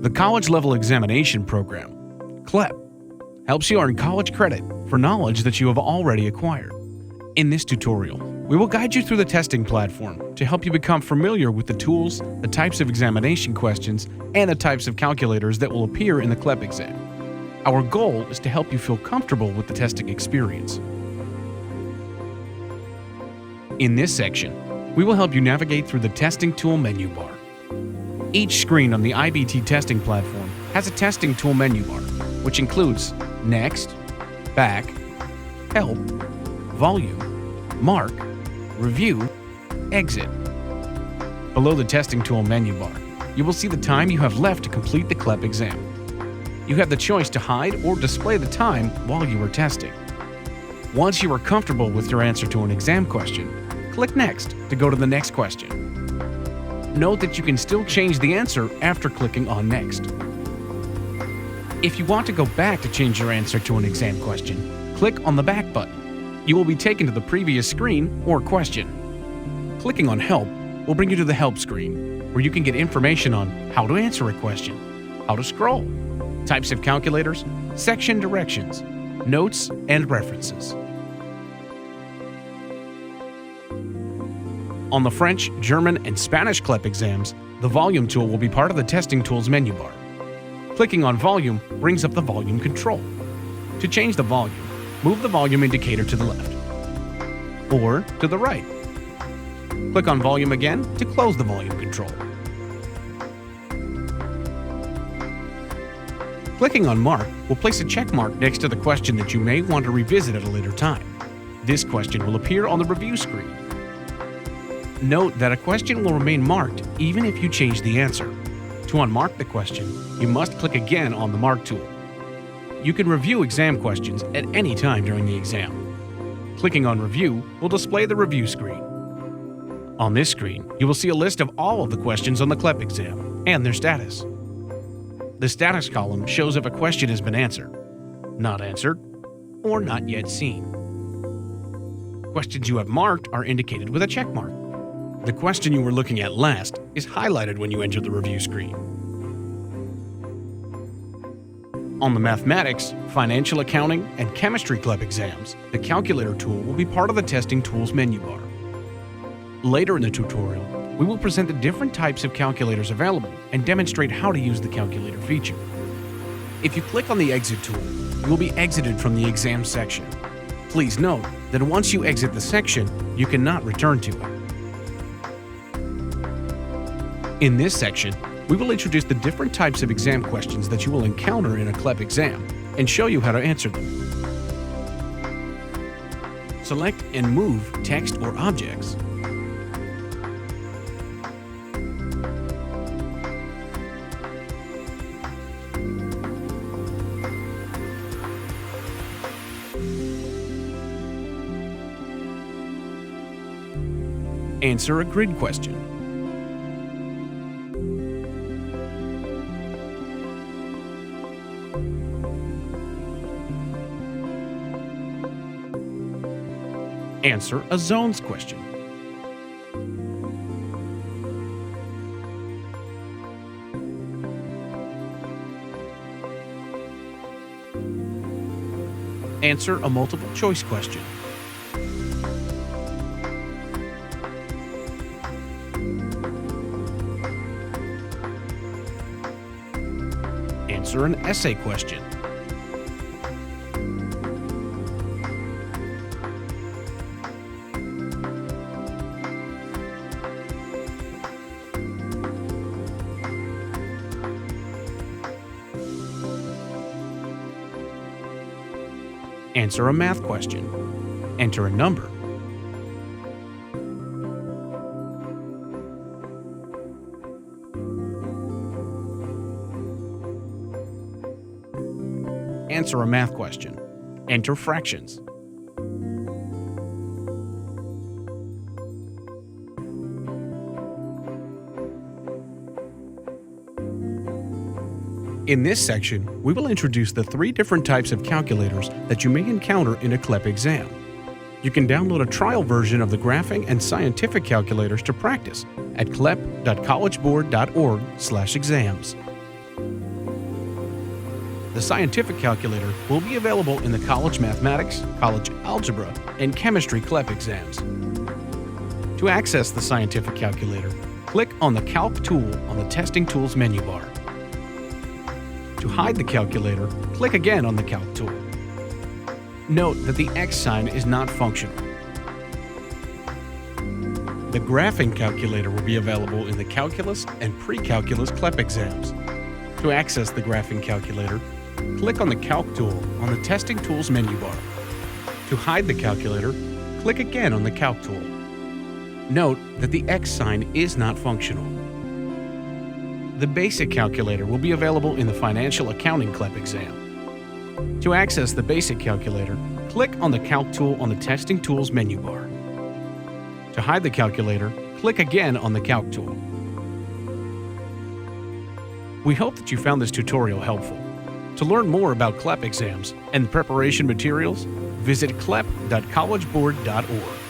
The College Level Examination Program, CLEP, helps you earn college credit for knowledge that you have already acquired. In this tutorial, we will guide you through the testing platform to help you become familiar with the tools, the types of examination questions, and the types of calculators that will appear in the CLEP exam. Our goal is to help you feel comfortable with the testing experience. In this section, we will help you navigate through the testing tool menu bar. Each screen on the IBT testing platform has a testing tool menu bar, which includes Next, Back, Help, Volume, Mark, Review, Exit. Below the testing tool menu bar, you will see the time you have left to complete the CLEP exam. You have the choice to hide or display the time while you are testing. Once you are comfortable with your answer to an exam question, click Next to go to the next question. Note that you can still change the answer after clicking on Next. If you want to go back to change your answer to an exam question, click on the Back button. You will be taken to the previous screen or question. Clicking on Help will bring you to the Help screen, where you can get information on how to answer a question, how to scroll, types of calculators, section directions, notes, and references. On the French, German, and Spanish CLEP exams, the Volume tool will be part of the Testing Tools menu bar. Clicking on Volume brings up the volume control. To change the volume, move the volume indicator to the left or to the right. Click on Volume again to close the volume control. Clicking on Mark will place a check mark next to the question that you may want to revisit at a later time. This question will appear on the review screen. Note that a question will remain marked even if you change the answer. To unmark the question, you must click again on the Mark tool. You can review exam questions at any time during the exam. Clicking on Review will display the review screen. On this screen, you will see a list of all of the questions on the CLEP exam and their status. The status column shows if a question has been answered, not answered, or not yet seen. Questions you have marked are indicated with a check mark. The question you were looking at last is highlighted when you enter the review screen. On the Mathematics, Financial Accounting, and Chemistry CLEP exams, the Calculator tool will be part of the Testing Tools menu bar. Later in the tutorial, we will present the different types of calculators available and demonstrate how to use the calculator feature. If you click on the Exit tool, you will be exited from the exam section. Please note that once you exit the section, you cannot return to it. In this section, we will introduce the different types of exam questions that you will encounter in a CLEP exam and show you how to answer them. Select and move text or objects. Answer a grid question. Answer a zones question. Answer a multiple choice question. Answer an essay question. Answer a math question. Enter a number. Answer a math question. Enter fractions. In this section, we will introduce the 3 different types of calculators that you may encounter in a CLEP exam. You can download a trial version of the graphing and scientific calculators to practice at clep.collegeboard.org/exams. The scientific calculator will be available in the college mathematics, college algebra, and chemistry CLEP exams. To access the scientific calculator, click on the Calc tool on the Testing Tools menu bar. To hide the calculator, click again on the Calc tool. Note that the X sign is not functional. The graphing calculator will be available in the calculus and pre-calculus CLEP exams. To access the graphing calculator, click on the Calc tool on the Testing Tools menu bar. To hide the calculator, click again on the Calc tool. Note that the X sign is not functional. The basic calculator will be available in the Financial Accounting CLEP exam. To access the basic calculator, click on the Calc tool on the Testing Tools menu bar. To hide the calculator, click again on the Calc tool. We hope that you found this tutorial helpful. To learn more about CLEP exams and preparation materials, visit clep.collegeboard.org.